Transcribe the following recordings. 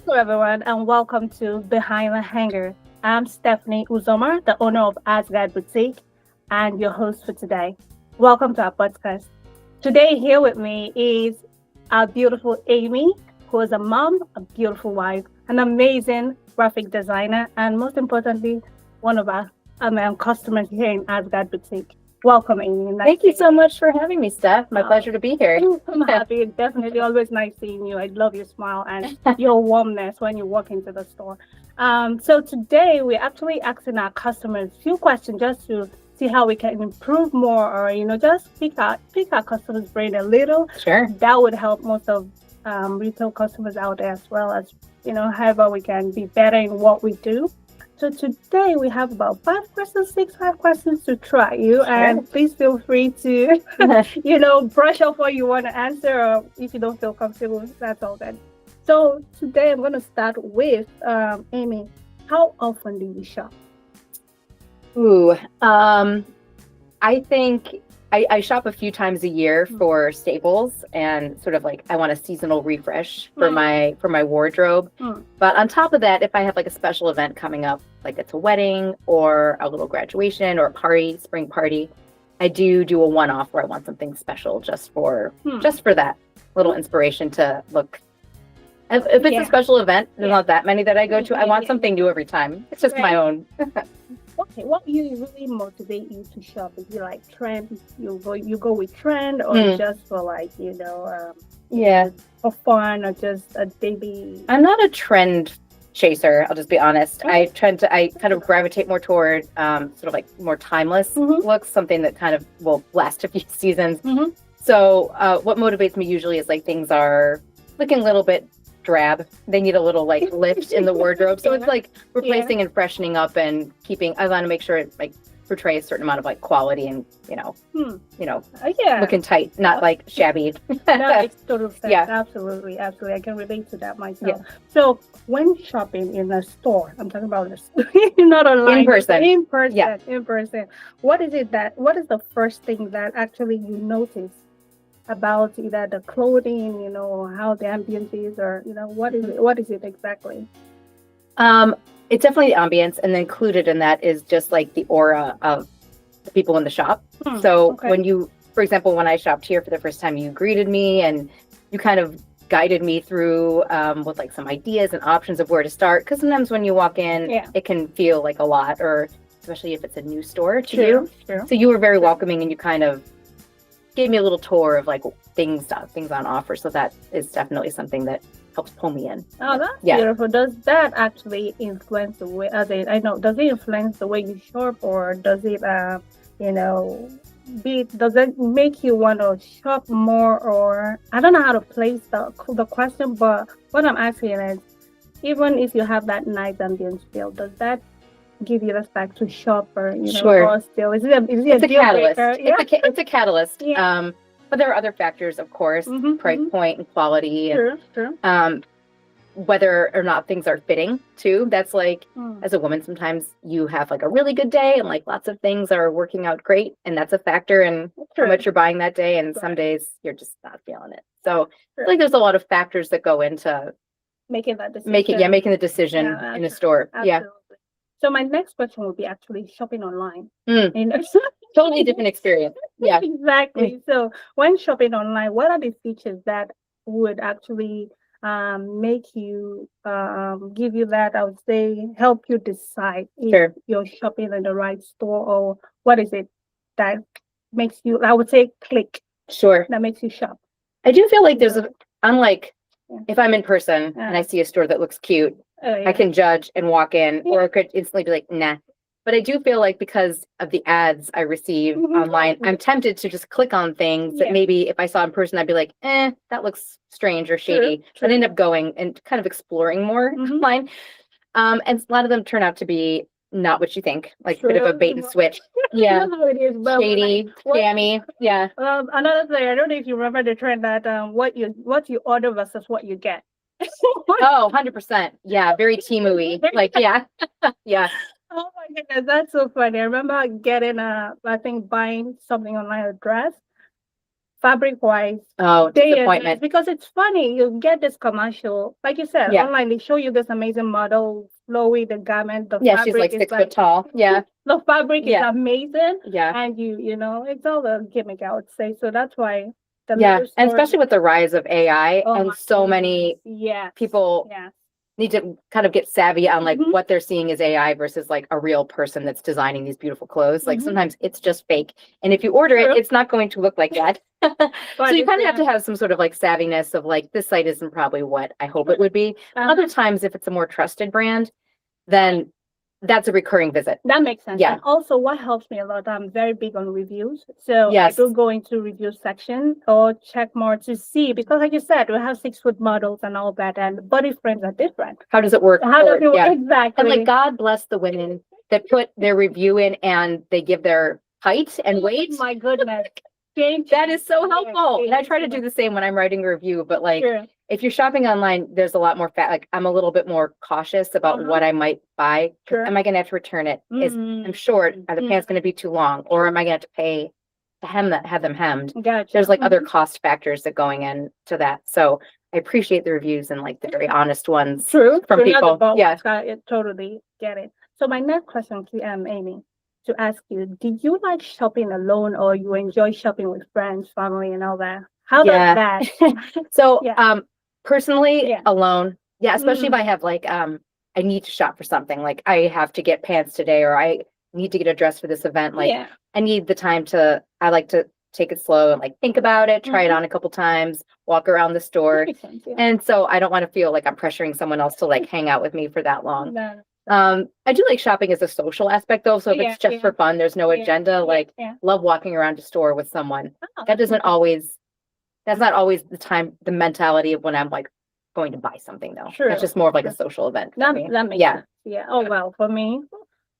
Hello, everyone, and welcome to Behind the Hanger. I'm Stephanie Uzoma, the owner of Az'Gad Boutique, and your host for today. Welcome to our podcast. Today, here with me is our beautiful Amy, who is a mom, a beautiful wife, an amazing graphic designer, and most importantly, one of our customers here in Az'Gad Boutique. Welcome, Amy. Thank you so much for having me, Steph. My pleasure to be here. I'm happy. Definitely always nice seeing you. I love your smile and your warmness when you walk into the store. So today we're actually asking our customers a few questions just to see how we can improve more, or just pick our customers' brain a little. Sure. That would help most of retail customers out there, as well as however we can be better in what we do. So today we have about 5 questions to try you, Sure. and please feel free to, brush off what you want to answer, or if you don't feel comfortable, that's all then. So today I'm going to start with Amy. How often do you shop? Ooh, I think I shop a few times a year for staples and sort of like I want a seasonal refresh for my wardrobe. But on top of that, if I have like a special event coming up, like it's a wedding or a little graduation or a party, spring party, I do a one-off where I want something special just for that little inspiration to look. If it's a special event, there's not that many that I go to. I want something new every time. It's just my own. Okay, what really motivate you to shop? Is it like trend? You go with trend, or just for like for fun, or just a daily? I'm not a trend chaser. I'll just be honest. Okay. I kind of gravitate more toward sort of like more timeless looks, something that kind of will last a few seasons. So what motivates me usually is like things are looking a little bit drab. They need a little like lift in the wardrobe. So it's like replacing and freshening up and keeping. I want to make sure it like portrays a certain amount of like quality and looking tight, not like shabby. That makes total sense. Yeah. Absolutely. I can relate to that myself. Yeah. So when shopping in a store, I'm talking about this, not online, in person. Yeah. In person. What is the first thing that actually you notice about either the clothing, or how the ambience is, or what is it exactly? It's definitely the ambience, and then included in that is just like the aura of the people in the shop. So when you, for example, when I shopped here for the first time, you greeted me and you kind of guided me through with like some ideas and options of where to start. Because sometimes when you walk in, it can feel like a lot, or especially if it's a new store to you. True. So you were very welcoming, and you kind of gave me a little tour of like things on offer. So that is definitely something that helps pull me in. Oh, that's beautiful. Does that actually influence the way, does it influence the way you shop, or does it, does it make you want to shop more? Or I don't know how to place the question, but what I'm asking is, even if you have that nice ambience feel, does that give you the fact to shop, or or still is it a catalyst? Yeah. It's a catalyst. Yeah. But there are other factors, of course, price point and quality, and True. Whether or not things are fitting too. That's like as a woman, sometimes you have like a really good day and like lots of things are working out great, and that's a factor in how much you're buying that day. And some days you're just not feeling it. So I feel like there's a lot of factors that go into making that decision. Making the decision in a store. Absolutely. Yeah. So my next question will be actually shopping online. Totally different experience. Yeah. Exactly. So when shopping online, what are the features that would actually make you give you that, I would say, help you decide if you're shopping in the right store, or what is it that makes you, I would say, click? Sure. That makes you shop. I do feel like there's unlike if I'm in person and I see a store that looks cute, I can judge and walk in, or I could instantly be like, nah. But I do feel like because of the ads I receive online, I'm tempted to just click on things that maybe if I saw in person, I'd be like, that looks strange or shady. I'd end up going and kind of exploring more online. And a lot of them turn out to be not what you think, like a bit of a bait and switch. Yeah. Shady, scammy. Yeah. Another thing, I don't know if you remember the trend that what you order versus what you get. Oh, 100%. Yeah. Very Temu-y. Like, yeah. Yeah. Oh my goodness, that's so funny. I remember getting buying something online, a dress. fabric wise, Oh, day and night, disappointment. because it's funny. You get this commercial, like you said, Yeah. online. They show you this amazing model, flowy, the garment, the Yeah, she's fabric like is 6 foot tall. Yeah. the fabric is Yeah. amazing, Yeah. and it's all a gimmick, I would say. So that's why the Yeah. little And store. especially with the rise of AI Oh and my so goodness. many Yes. people Yes. need to kind of get savvy on like Mhm. what they're seeing is AI versus like a real person that's designing these beautiful clothes. Like Mhm. sometimes it's just fake. And if you order True. it, it's not going to look like that. So But you it's, kind of have to have some sort of like savviness of like this site isn't probably what I hope it would be. Other times, if it's a more trusted brand, then that's a recurring visit. That makes sense. Yeah. And also, what helps me a lot, I'm very big on reviews. So Yes. I do go into review section or check more to see, because like you said, we have 6 foot models and all that, and body frames are different. How does it work? How does forward? it work? Yeah. Exactly. And like God bless the women that put their review in and they give their height and weight. My goodness. That is so Yeah, helpful. And I try to yeah. do the same when I'm writing a review, but like Sure. if you're shopping online, there's a lot more like I'm a little bit more cautious about what I might buy. Sure. Am I gonna have to return it? Is I'm short, are the pants gonna be too long? Or am I gonna have to pay to have them hemmed? Gotcha. There's like other cost factors that going into that. So I appreciate the reviews and like the very honest ones True. from True, not the people. bulk. Yeah. I totally get it. So my next question to Amy, to ask you, do you like shopping alone, or you enjoy shopping with friends, family, and all that? How Yeah. does that? So Yeah. personally Yeah. alone. Yeah, especially if I have like I need to shop for something. Like I have to get pants today, or I need to get a dress for this event. Like Yeah. I need the time I like to take it slow and like think about it, try it on a couple times, walk around the store. Makes sense, yeah. And so I don't want to feel like I'm pressuring someone else to like hang out with me for that long. No. I do like shopping as a social aspect though. So if Yeah, it's just yeah. for fun, there's no Yeah, agenda, like yeah. love walking around a store with someone. Oh, That doesn't always, that's not always the mentality of when I'm like going to buy something though. True, It's just more of like true. a social event. for That me. makes Yeah. sense. Yeah. Oh well, for me.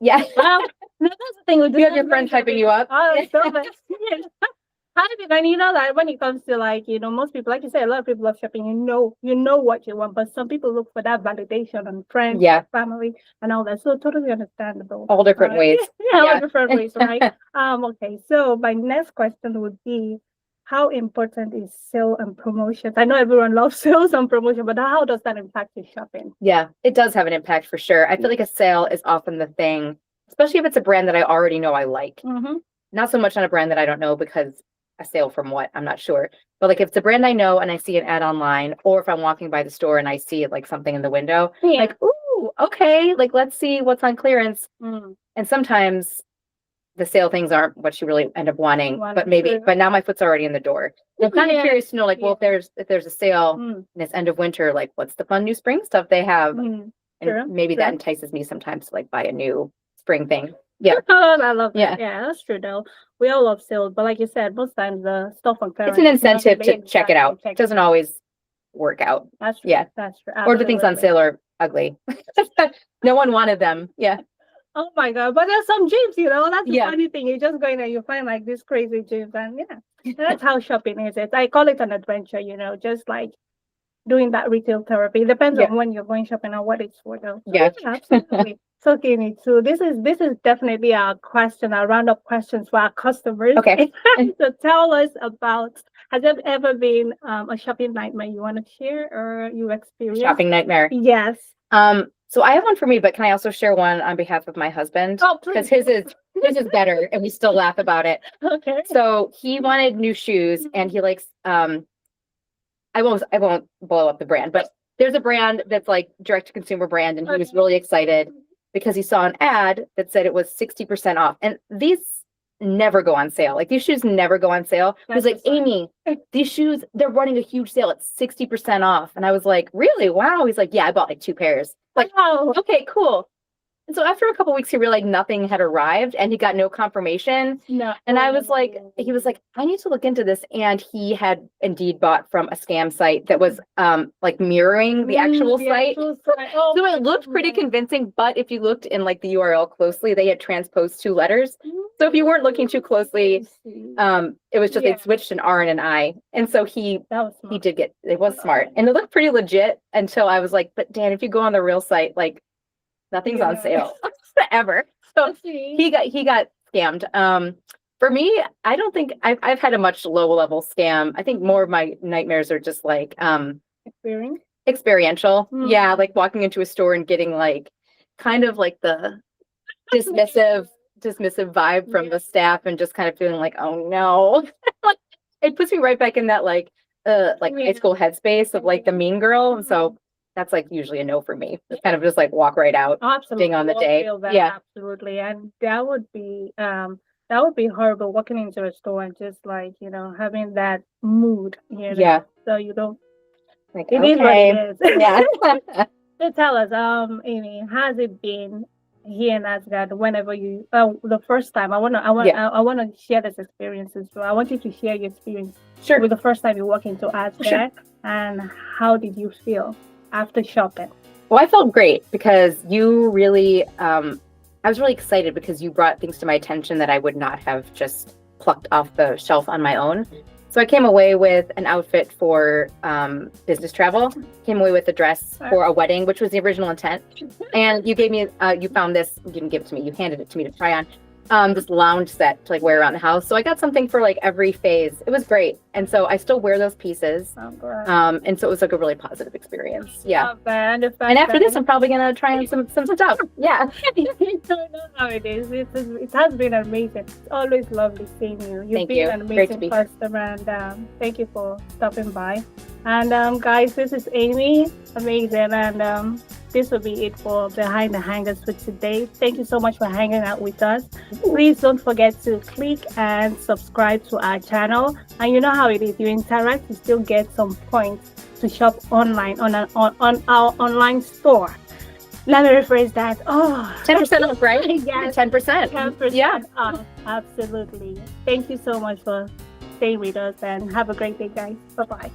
Yeah. Well, no, that's the thing with You have your friends hyping you up. Oh, so much. And that when it comes to like, most people, like you say, a lot of people love shopping, you know what you want, but some people look for that validation on friends, Yeah. family, and all that. So totally understandable. All different ways. Yeah, Yeah. all different ways, right? Okay. So my next question would be, how important is sale and promotions? I know everyone loves sales and promotion, but how does that impact your shopping? Yeah, it does have an impact for sure. I feel like a sale is often the thing, especially if it's a brand that I already know I like. Mm-hmm. Not so much on a brand that I don't know, because a sale from what? I'm not sure. But like if it's a brand I know and I see an ad online, or if I'm walking by the store and I see it like something in the window, Yeah. like, ooh, okay, like let's see what's on clearance. Mm. And sometimes the sale things aren't what you really end up wanting, but True. but now my foot's already in the door. And I'm kind of Yeah. curious to know, like, well, if there's a sale Mm. and it's end of winter, like what's the fun new spring stuff they have? Mm. And True, maybe that true. entices me sometimes to like buy a new spring thing. Yeah. Oh, I love that. Yeah. Yeah, that's true though. We all love sales, but like you said, most times the stuff on clearance. It's an incentive to Exactly, check it out. check It doesn't always work out. That's true. Yeah. That's true. Or the things on Absolutely. sale are ugly. No one wanted them. Yeah. Oh my God. But there's some jeans, that's the Yeah. funny thing. You just go in and you find like these crazy jeans, and that's how shopping is. I call it an adventure, just like doing that retail therapy. It depends Yeah. on when you're going shopping and what it's for though. So, Yeah. absolutely. So Kenny, so this is definitely our roundup questions for our customers. Okay. So tell us about, has there ever been a shopping nightmare you want to share or you experienced? Shopping nightmare. Yes. So I have one for me, but can I also share one on behalf of my husband? Oh, Because please. his is better and we still laugh about it. Okay. So he wanted new shoes and he likes I won't blow up the brand, but there's a brand that's like direct to consumer brand, and he was Okay. really excited because he saw an ad that said it was 60% off. And these never go on sale. Like these shoes never go on sale. He was That's like, the sign. Amy, these shoes, they're running a huge sale. It's 60% off. And I was like, really? Wow. He's like, yeah, I bought like 2 pairs. Like, Wow. okay, cool. And so after a couple weeks, he realized nothing had arrived and he got no confirmation. No. And I was like, he was like, I need to look into this. And he had indeed bought from a scam site that was like mirroring the actual site. Oh, So it looked pretty convincing, but if you looked in like the URL closely, they had transposed 2 letters. So if you weren't looking too closely, it was just Yeah. they switched an R and an I. And so he that was smart. did get, it was smart. And it looked pretty legit until I was like, but Dan, if you go on the real site, like nothing's on Yeah. sale ever. So he got scammed. For me, I don't think I've had a much lower level scam. I think more of my nightmares are just like Experience? experiential. Mm. Yeah, like walking into a store and getting like kind of like the dismissive vibe from the staff and just kind of feeling like, oh no. Like it puts me right back in that like high school headspace of like the mean girl. And so that's like usually a no for me. It's kind of just like walk right out, Absolutely. being on the I day. feel that, Yeah. absolutely. And that would be horrible walking into a store and just like, having that mood, Yeah. So you don't, Like, it is what okay. it is. Yeah. So tell us, Amy, has it been here in Asgard whenever the first time, Yeah. I wanna share this experience as well. I want you to share your experience Sure. with the first time you walk into Asgard and how did you feel after shopping? Well, I felt great because you really, I was really excited because you brought things to my attention that I would not have just plucked off the shelf on my own. So I came away with an outfit for business travel, came away with a dress for a wedding, which was the original intent. And you gave me, you found this, you didn't give it to me, you handed it to me to try on. This lounge set to like wear around the house. So I got something for like every phase. It was great. And so I still wear those pieces. And so it was like a really positive experience. Yeah. And after this, I'm probably going to try on some stuff. Yeah. You don't know how it is. It has been amazing. It's always lovely seeing you. You've been an amazing customer, and thank you for stopping by. And guys, this is Amy. Amazing. And this will be it for Behind the Hangers for today. Thank you so much for hanging out with us. Please don't forget to click and subscribe to our channel. And you know how it is. You interact, you still get some points to shop online on our online store. Let me rephrase that. 10% off, right? Yes. 10%. 10% Yeah. off. Absolutely. Thank you so much for staying with us and have a great day, guys. Bye-bye.